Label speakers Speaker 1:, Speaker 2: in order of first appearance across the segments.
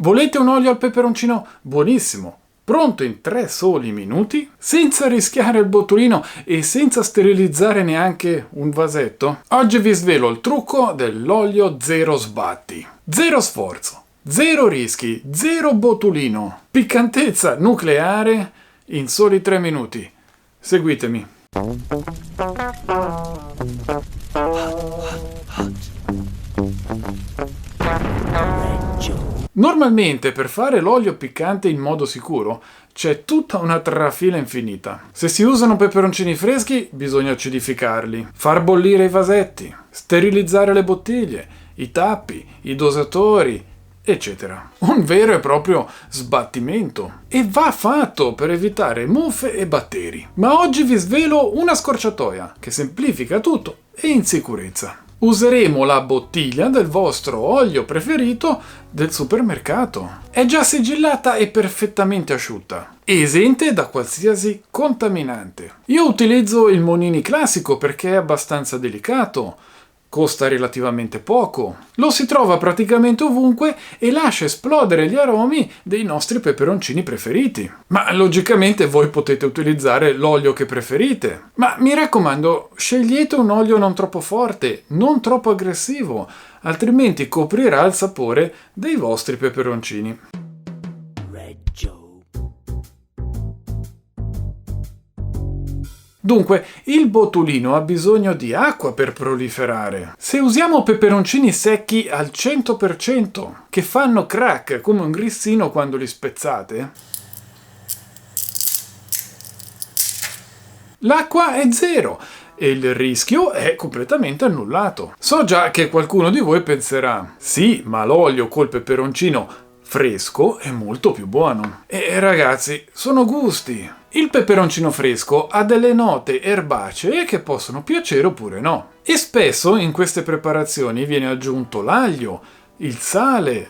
Speaker 1: Volete un olio al peperoncino buonissimo, pronto in 3 soli minuti, senza rischiare il botulino e senza sterilizzare neanche un vasetto? Oggi vi svelo il trucco dell'olio zero sbatti. Zero sforzo, zero rischi, zero botulino, piccantezza nucleare in soli 3 minuti. Seguitemi. Normalmente per fare l'olio piccante in modo sicuro c'è tutta una trafila infinita. Se si usano peperoncini freschi bisogna acidificarli, far bollire i vasetti, sterilizzare le bottiglie, i tappi, i dosatori, eccetera. Un vero e proprio sbattimento. E va fatto per evitare muffe e batteri. Ma oggi vi svelo una scorciatoia che semplifica tutto e in sicurezza. Useremo la bottiglia del vostro olio preferito del supermercato. È già sigillata e perfettamente asciutta, esente da qualsiasi contaminante. Io utilizzo il Monini classico perché è abbastanza delicato, costa relativamente poco, lo si trova praticamente ovunque e lascia esplodere gli aromi dei nostri peperoncini preferiti. Ma logicamente voi potete utilizzare l'olio che preferite. Ma mi raccomando, scegliete un olio non troppo forte, non troppo aggressivo, altrimenti coprirà il sapore dei vostri peperoncini. Dunque, il botulino ha bisogno di acqua per proliferare. Se usiamo peperoncini secchi al 100%, che fanno crack come un grissino quando li spezzate, l'acqua è zero e il rischio è completamente annullato. So già che qualcuno di voi penserà, sì, ma l'olio col peperoncino fresco è molto più buono. E ragazzi, sono gusti. Il peperoncino fresco ha delle note erbacee che possono piacere oppure no. E spesso in queste preparazioni viene aggiunto l'aglio, il sale,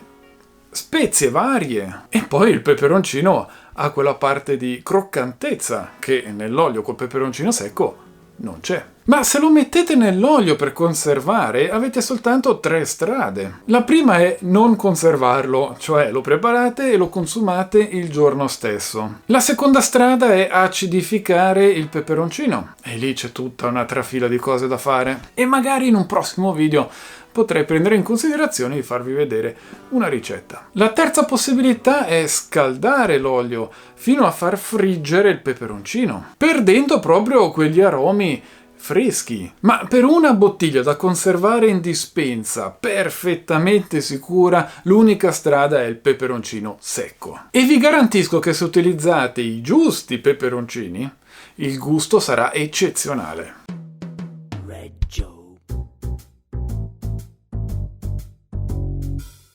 Speaker 1: spezie varie. E poi il peperoncino ha quella parte di croccantezza che nell'olio col peperoncino secco non c'è. Ma se lo mettete nell'olio per conservare, avete soltanto 3 strade. La prima è non conservarlo, cioè lo preparate e lo consumate il giorno stesso. La seconda strada è acidificare il peperoncino. E lì c'è tutta una trafila di cose da fare. E magari in un prossimo video potrei prendere in considerazione di farvi vedere una ricetta. La terza possibilità è scaldare l'olio fino a far friggere il peperoncino, perdendo proprio quegli aromi freschi. Ma per una bottiglia da conservare in dispensa perfettamente sicura, l'unica strada è il peperoncino secco. E vi garantisco che se utilizzate i giusti peperoncini, il gusto sarà eccezionale.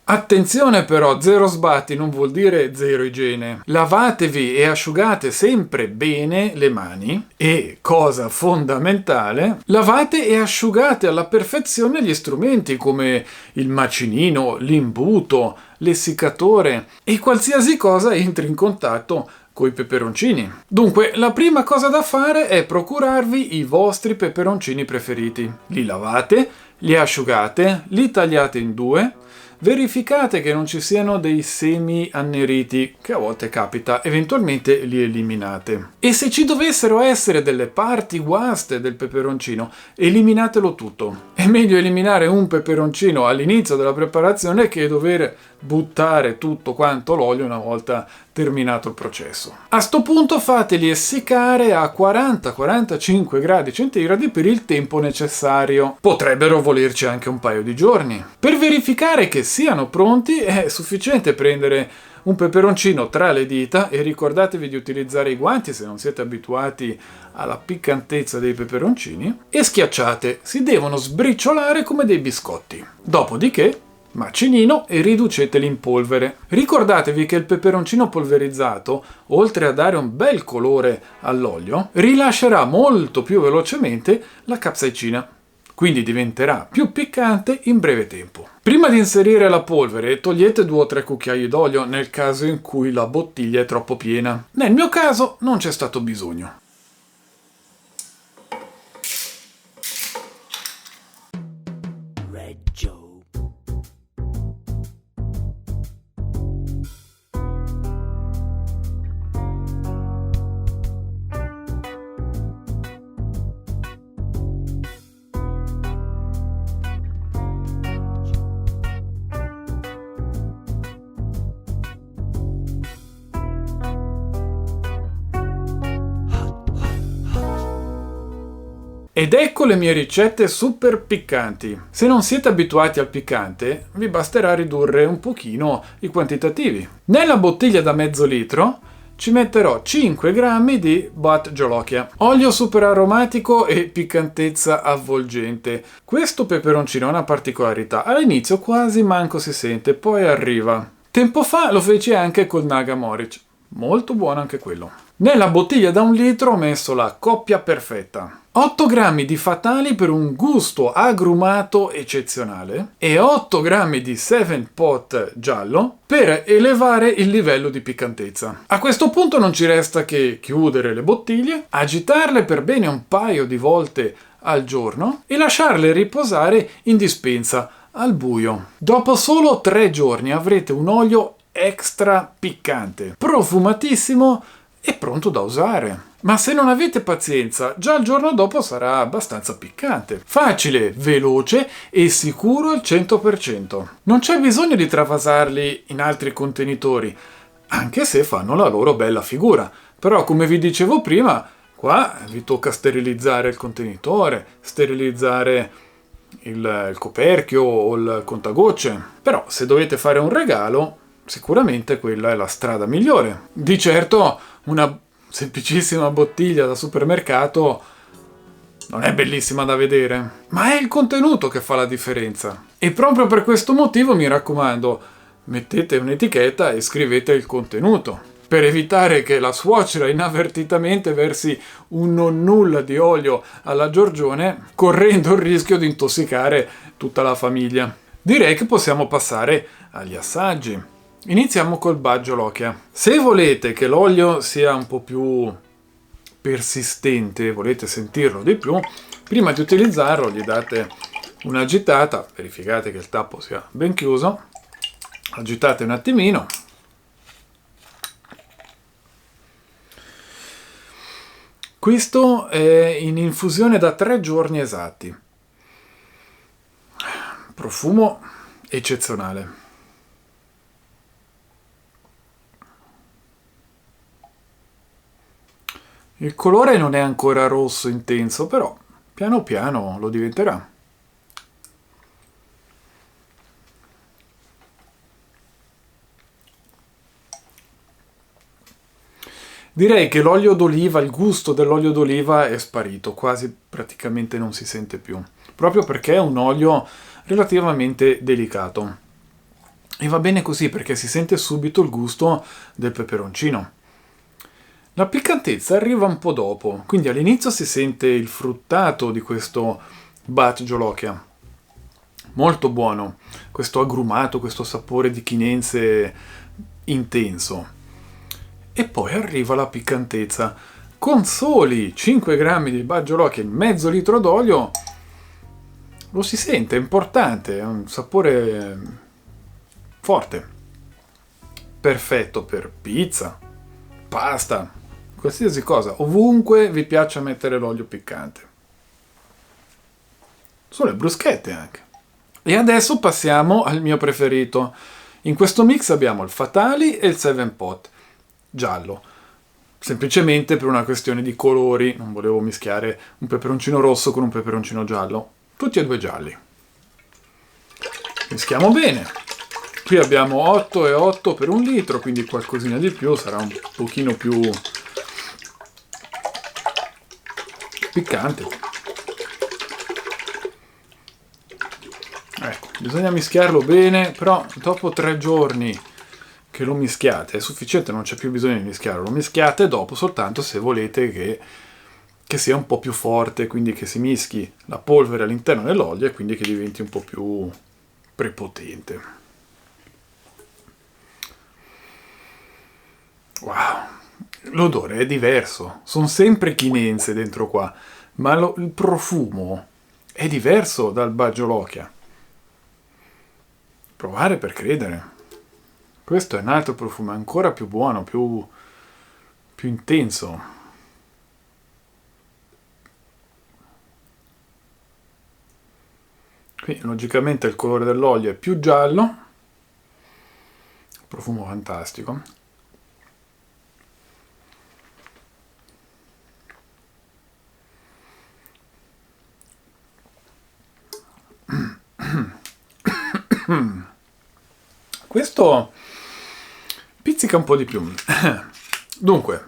Speaker 1: Attenzione però, zero sbatti non vuol dire zero igiene. Lavatevi e asciugate sempre bene le mani e, cosa fondamentale, lavate e asciugate alla perfezione gli strumenti come il macinino, l'imbuto, l'essiccatore e qualsiasi cosa entri in contatto coi peperoncini. Dunque, la prima cosa da fare è procurarvi i vostri peperoncini preferiti. Li lavate, li asciugate, li tagliate in 2. Verificate che non ci siano dei semi anneriti, che a volte capita, eventualmente li eliminate. E se ci dovessero essere delle parti guaste del peperoncino, eliminatelo tutto. È meglio eliminare un peperoncino all'inizio della preparazione che dover buttare tutto quanto l'olio una volta terminato il processo. A sto punto fateli essiccare a 40-45 gradi centigradi per il tempo necessario. Potrebbero volerci anche un paio di giorni. Per verificare che siano pronti è sufficiente prendere un peperoncino tra le dita e ricordatevi di utilizzare i guanti se non siete abituati alla piccantezza dei peperoncini e schiacciate, si devono sbriciolare come dei biscotti. Dopodiché macinino e riduceteli in polvere. Ricordatevi che il peperoncino polverizzato, oltre a dare un bel colore all'olio, rilascerà molto più velocemente la capsaicina, quindi diventerà più piccante in breve tempo. Prima di inserire la polvere togliete 2 o 3 cucchiai d'olio nel caso in cui la bottiglia è troppo piena. Nel mio caso non c'è stato bisogno. Ed ecco le mie ricette super piccanti. Se non siete abituati al piccante, vi basterà ridurre un pochino i quantitativi. Nella bottiglia da mezzo litro ci metterò 5 grammi di Bhat Jolokia, olio super aromatico e piccantezza avvolgente. Questo peperoncino ha una particolarità, all'inizio quasi manco si sente, poi arriva. Tempo fa lo feci anche col Naga Moric, molto buono anche quello. Nella bottiglia da 1 litro ho messo la coppia perfetta. 8 grammi di Fatali per un gusto agrumato eccezionale e 8 grammi di Seven Pot giallo per elevare il livello di piccantezza. A questo punto non ci resta che chiudere le bottiglie, agitarle per bene un paio di volte al giorno e lasciarle riposare in dispensa al buio. Dopo solo 3 giorni avrete un olio extra piccante, profumatissimo e pronto da usare. Ma se non avete pazienza, già il giorno dopo sarà abbastanza piccante. Facile, veloce e sicuro al 100%. Non c'è bisogno di travasarli in altri contenitori, anche se fanno la loro bella figura. Però, come vi dicevo prima, qua vi tocca sterilizzare il contenitore, sterilizzare il coperchio o il contagocce. Però, se dovete fare un regalo, sicuramente quella è la strada migliore. Di certo, una semplicissima bottiglia da supermercato non è bellissima da vedere, ma è il contenuto che fa la differenza. E proprio per questo motivo mi raccomando, mettete un'etichetta e scrivete il contenuto, per evitare che la suocera inavvertitamente versi un non nulla di olio alla Giorgione, correndo il rischio di intossicare tutta la famiglia. Direi che possiamo passare agli assaggi. Iniziamo col Bhat Jolokia. Se volete che l'olio sia un po' più persistente, volete sentirlo di più, prima di utilizzarlo gli date un'agitata, verificate che il tappo sia ben chiuso, agitate un attimino. Questo è in infusione da 3 giorni esatti. Profumo eccezionale. Il colore non è ancora rosso intenso, però piano piano lo diventerà. Direi che l'olio d'oliva, il gusto dell'olio d'oliva è sparito, quasi praticamente non si sente più, proprio perché è un olio relativamente delicato. E va bene così perché si sente subito il gusto del peperoncino. La piccantezza arriva un po' dopo, quindi all'inizio si sente il fruttato di questo Bhat Jolokia. Molto buono, questo agrumato, questo sapore di chinense intenso. E poi arriva la piccantezza. Con soli 5 grammi di Bhat Jolokia in mezzo litro d'olio lo si sente, è importante, è un sapore forte. Perfetto per pizza, pasta, qualsiasi cosa, ovunque vi piaccia mettere l'olio piccante. Sulle bruschette anche. E adesso passiamo al mio preferito. In questo mix abbiamo il Fatali e il Seven Pot giallo. Semplicemente per una questione di colori, non volevo mischiare un peperoncino rosso con un peperoncino giallo. Tutti e 2 gialli. Mischiamo bene. Qui abbiamo 8 e 8 per 1 litro, quindi qualcosina di più, sarà un pochino più piccante. Ecco, bisogna mischiarlo bene, però dopo 3 giorni che lo mischiate è sufficiente, non c'è più bisogno di mischiarlo, lo mischiate dopo soltanto se volete che sia un po' più forte, quindi che si mischi la polvere all'interno dell'olio e quindi che diventi un po' più prepotente. Wow, l'odore è diverso, sono sempre chinenze dentro qua, ma il profumo è diverso dal Bhat Jolokia. Provare per credere. Questo è un altro profumo, è ancora più buono, più intenso. Qui logicamente il colore dell'olio è più giallo, profumo fantastico. questo pizzica un po' di più. Dunque,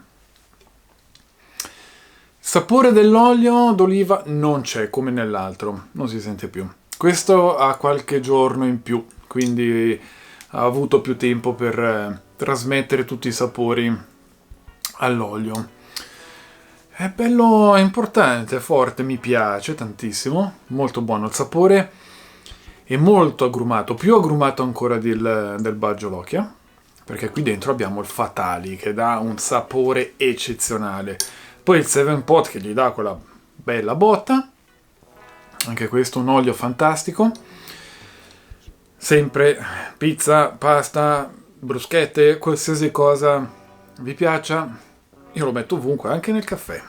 Speaker 1: sapore dell'olio d'oliva non c'è come nell'altro, non si sente più. Questo ha qualche giorno in più, quindi ha avuto più tempo per trasmettere tutti i sapori all'olio. È bello importante, forte, mi piace tantissimo, molto buono. Il sapore è molto agrumato, più agrumato ancora del Baggio Lochia, perché qui dentro abbiamo il Fatali che dà un sapore eccezionale. Poi il Seven Pot che gli dà quella bella botta, anche questo un olio fantastico. Sempre pizza, pasta, bruschette, qualsiasi cosa vi piaccia, io lo metto ovunque, anche nel caffè.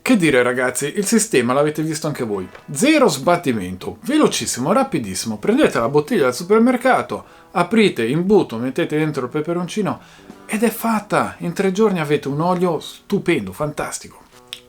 Speaker 1: Che dire ragazzi, il sistema l'avete visto anche voi. Zero sbattimento, velocissimo, rapidissimo. Prendete la bottiglia al supermercato, aprite, imbuto, mettete dentro il peperoncino ed è fatta. In 3 giorni avete un olio stupendo, fantastico.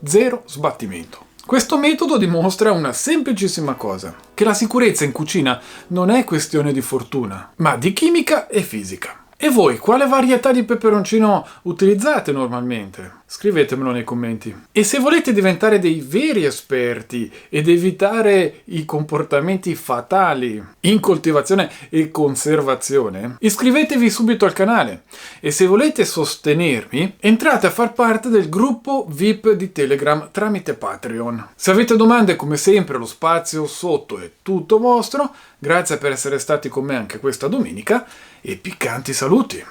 Speaker 1: Zero sbattimento. Questo metodo dimostra una semplicissima cosa, che la sicurezza in cucina non è questione di fortuna, ma di chimica e fisica. E voi, quale varietà di peperoncino utilizzate normalmente? Scrivetemelo nei commenti. E se volete diventare dei veri esperti ed evitare i comportamenti fatali in coltivazione e conservazione, iscrivetevi subito al canale. E se volete sostenermi, entrate a far parte del gruppo VIP di Telegram tramite Patreon. Se avete domande, come sempre, lo spazio sotto è tutto vostro. Grazie per essere stati con me anche questa domenica e piccanti saluti!